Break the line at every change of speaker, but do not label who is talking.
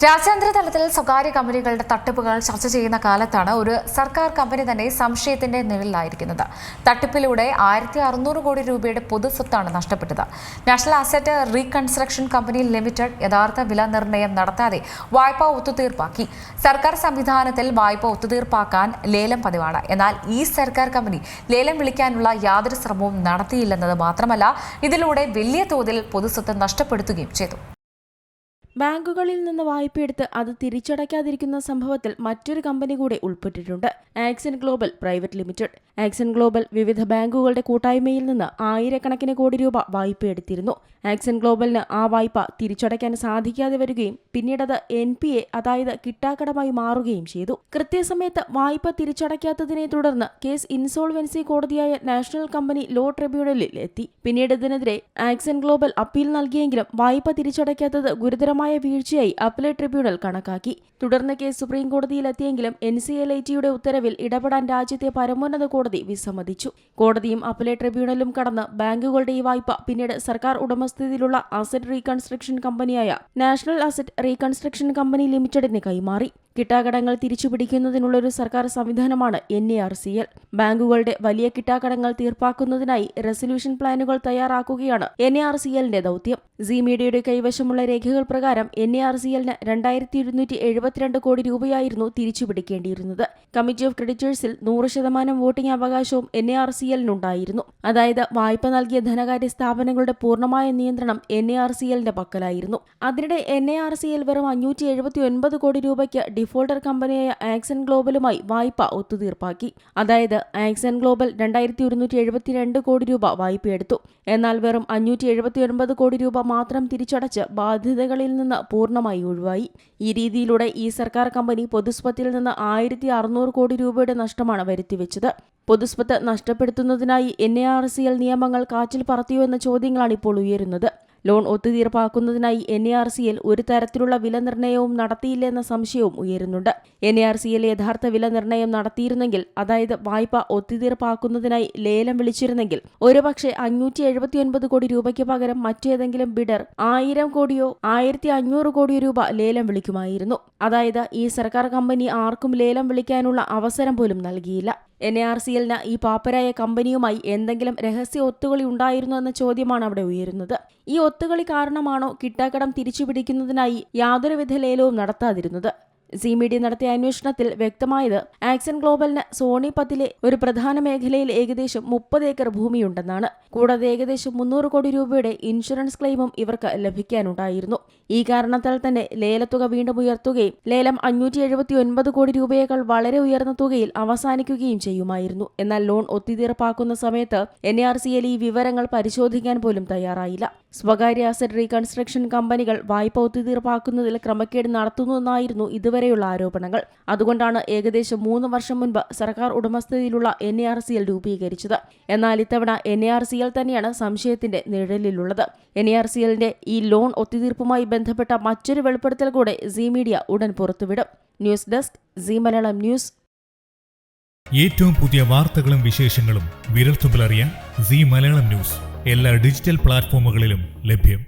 രാജ്യാന്തര തലത്തിൽ സ്വകാര്യ കമ്പനികളുടെ തട്ടിപ്പുകൾ ചർച്ച ചെയ്യുന്ന കാലത്താണ് ഒരു സർക്കാർ കമ്പനി തന്നെ സംശയത്തിന്റെ നിഴലിലായിരിക്കുന്നത്. തട്ടിപ്പിലൂടെ 1600 കോടി രൂപയുടെ പൊതുസ്വത്താണ് നഷ്ടപ്പെട്ടത്. National asset reconstruction company limited യഥാർത്ഥ വില നിർണ്ണയം നടത്താതെ വായ്പ ഒത്തുതീർപ്പാക്കി. സർക്കാർ സംവിധാനത്തിൽ വായ്പ ഒത്തുതീർപ്പാക്കാൻ ലേലം പതിവാണ്. എന്നാൽ ഈ സർക്കാർ കമ്പനി ലേലം വിളിക്കാനുള്ള യാതൊരു ശ്രമവും നടത്തിയില്ലെന്നത് മാത്രമല്ല, ഇതിലൂടെ വലിയ തോതിൽ പൊതുസ്വത്ത് നഷ്ടപ്പെടുത്തുകയും ചെയ്തു.
ബാങ്കുകളിൽ നിന്ന് വായ്പയെടുത്ത് അത് തിരിച്ചടയ്ക്കാതിരിക്കുന്ന സംഭവത്തിൽ മറ്റൊരു കമ്പനി കൂടെ ഉൾപ്പെട്ടിട്ടുണ്ട്. ആക്സിൻ ഗ്ലോബൽ പ്രൈവറ്റ് ലിമിറ്റഡ്. ആക്സിൻ ഗ്ലോബൽ വിവിധ ബാങ്കുകളുടെ കൂട്ടായ്മയിൽ നിന്ന് ആയിരക്കണക്കിന് കോടി രൂപ വായ്പയെടുത്തിരുന്നു. ആക്സിൻ ഗ്ലോബലിന് ആ വായ്പ തിരിച്ചടയ്ക്കാൻ സാധിക്കാതെ വരികയും പിന്നീടത് NPA, അതായത് കിട്ടാക്കടമായി മാറുകയും ചെയ്തു. കൃത്യസമയത്ത് വായ്പ തിരിച്ചടയ്ക്കാത്തതിനെ തുടർന്ന് കേസ് ഇൻസോൾവൻസി കോടതിയായ നാഷണൽ കമ്പനി ലോ ട്രിബ്യൂണലിൽ എത്തി. പിന്നീട് ഇതിനെതിരെ ആക്സിൻ ഗ്ലോബൽ അപ്പീൽ നൽകിയെങ്കിലും വായ്പ തിരിച്ചടയ്ക്കാത്തത് ഗുരുതരമായ വീഴ്ചയായി അപ്പലേറ്റ് ട്രിബ്യൂണൽ കണക്കാക്കി. തുടർന്ന് കേസ് സുപ്രീം കോടതിയിലെത്തിയെങ്കിലും NCLATയുടെ ഉത്തരവിൽ ഇടപെടാൻ രാജ്യത്തെ പരമോന്നത കോടതി വിസമ്മതിച്ചു. കോടതിയും അപ്പലേറ്റ് ട്രിബ്യൂണലും കടന്ന് ബാങ്കുകളുടെ ഈ വായ്പ പിന്നീട് സർക്കാർ ഉടമസ്ഥതയിലുള്ള അസറ്റ് റീകൺസ്ട്രക്ഷൻ കമ്പനിയായ നാഷണൽ അസറ്റ് റീകൺസ്ട്രക്ഷൻ കമ്പനി ലിമിറ്റഡിന് കൈമാറി. കിട്ടാക്കടങ്ങൾ തിരിച്ചുപിടിക്കുന്നതിനുള്ള ഒരു സർക്കാർ സംവിധാനമാണ് NARCL. ബാങ്കുകളുടെ വലിയ കിട്ടാക്കടങ്ങൾ തീർപ്പാക്കുന്നതിനായി റെസൊല്യൂഷൻ പ്ലാനുകൾ തയ്യാറാക്കുകയാണ് NARCLന്റെ ദൗത്യം. സി മീഡിയയുടെ കൈവശമുള്ള രേഖകൾ പ്രകാരം NARCLന് 2272 കോടി രൂപയായിരുന്നു തിരിച്ചുപിടിക്കേണ്ടിയിരുന്നത്. കമ്മിറ്റി ഓഫ് ക്രെഡിറ്റേഴ്സിൽ 100% വോട്ടിംഗ് അവകാശവും NARCLനുണ്ടായിരുന്നു. അതായത് വായ്പ നൽകിയ ധനകാര്യ സ്ഥാപനങ്ങളുടെ പൂർണ്ണമായ നിയന്ത്രണം NARCLന്റെ പക്കലായിരുന്നു. അതിനിടെ NARCL വെറും 579 കോടി രൂപയ്ക്ക് ഡിഫോൾട്ടർ കമ്പനിയായ ആക്സിൻ ഗ്ലോബലുമായി വായ്പ ഒത്തുതീർപ്പാക്കി. അതായത് ആക്സിൻ ഗ്ലോബൽ 2172 കോടി രൂപ വായ്പയെടുത്തു. എന്നാൽ വെറും 579 കോടി രൂപ മാത്രം തിരിച്ചടച്ച് ബാധ്യതകളിൽ നിന്ന് പൂർണ്ണമായി ഒഴിവായി. ഈ രീതിയിലൂടെ ഈ സർക്കാർ കമ്പനി പൊതുസ്വത്തിൽ നിന്ന് 1600 കോടി രൂപയുടെ നഷ്ടമാണ് വരുത്തിവെച്ചത്. പൊതുസ്വത്ത് നഷ്ടപ്പെടുത്തുന്നതിനായി NARCL നിയമങ്ങൾ കാറ്റിൽ പറത്തിയോ എന്ന ചോദ്യങ്ങളാണ് ഇപ്പോൾ ഉയരുന്നത്. ലോൺ ഒത്തുതീർപ്പാക്കുന്നതിനായി NARCL ഒരു തരത്തിലുള്ള വില നിർണ്ണയവും നടത്തിയില്ലെന്ന സംശയവും ഉയരുന്നുണ്ട്. NARCL യഥാർത്ഥ വില നിർണ്ണയം നടത്തിയിരുന്നെങ്കിൽ, അതായത് വായ്പ ഒത്തുതീർപ്പാക്കുന്നതിനായി ലേലം വിളിച്ചിരുന്നെങ്കിൽ, ഒരുപക്ഷെ 579 കോടി രൂപയ്ക്ക് പകരം മറ്റേതെങ്കിലും ബിഡർ 1000 കോടിയോ 1500 കോടിയോ രൂപ ലേലം വിളിക്കുമായിരുന്നു. അതായത് ഈ സർക്കാർ കമ്പനി ആർക്കും ലേലം വിളിക്കാനുള്ള അവസരം പോലും നൽകിയില്ല. NARCLന് ഈ പാപ്പരായ കമ്പനിയുമായി എന്തെങ്കിലും രഹസ്യ ഒത്തുകളി ഉണ്ടായിരുന്നു എന്ന ചോദ്യമാണ് അവിടെ ഉയരുന്നത്. ഈ ഒത്തുകളി കാരണമാണോ കിട്ടാക്കടം തിരിച്ചുപിടിക്കുന്നതിനായി യാതൊരുവിധ ലേലവും നടത്താതിരുന്നത്? സി മീഡിയ നടത്തിയ അന്വേഷണത്തിൽ വ്യക്തമായത് ആക്സിൻ ഗ്ലോബലിന് സോണിപത്തിലെ ഒരു പ്രധാന മേഖലയിൽ ഏകദേശം 30 ഏക്കർ ഭൂമിയുണ്ടെന്നാണ്. കൂടാതെ ഏകദേശം 300 കോടി രൂപയുടെ ഇൻഷുറൻസ് ക്ലെയിമും ഇവർക്ക് ലഭിക്കാനുണ്ടായിരുന്നു. ഈ കാരണത്താൽ തന്നെ ലേലത്തുക വീണ്ടും ഉയർത്തുകയും ലേലം 579 കോടി രൂപയേക്കാൾ വളരെ ഉയർന്ന തുകയിൽ അവസാനിക്കുകയും ചെയ്യുമായിരുന്നു. എന്നാൽ ലോൺ ഒത്തുതീർപ്പാക്കുന്ന സമയത്ത് NARCL ഈ വിവരങ്ങൾ പരിശോധിക്കാൻ പോലും തയ്യാറായില്ല. സ്വകാര്യ അസറ്റ് റീകൺസ്ട്രക്ഷൻ കമ്പനികൾ വായ്പ ഒത്തുതീർപ്പാക്കുന്നതിൽ ക്രമക്കേട് നടത്തുന്നുവെന്നായിരുന്നു ഇതുവരെയുള്ള ആരോപണങ്ങൾ. അതുകൊണ്ടാണ് ഏകദേശം 3 വർഷം മുൻപ് സർക്കാർ ഉടമസ്ഥതയിലുള്ള NARCL രൂപീകരിച്ചത്. എന്നാൽ ഇത്തവണ NARCL തന്നെയാണ് സംശയത്തിന്റെ നിഴലിലുള്ളത്. NARCLന്റെ ഈ ലോൺ ഒത്തുതീർപ്പുമായി ബന്ധപ്പെട്ട മറ്റൊരു വെളിപ്പെടുത്തൽ കൂടെ സി മീഡിയ ഉടൻ പുറത്തുവിടും. News desk, C Malayalam news.
ഏറ്റവും പുതിയ വാർത്തകളും വിശേഷങ്ങളും വിരൽത്തുമ്പിലറിയാൻ സി മലയാളം ന്യൂസ് എല്ലാ ഡിജിറ്റൽ പ്ലാറ്റ്ഫോമുകളിലും ലഭ്യം.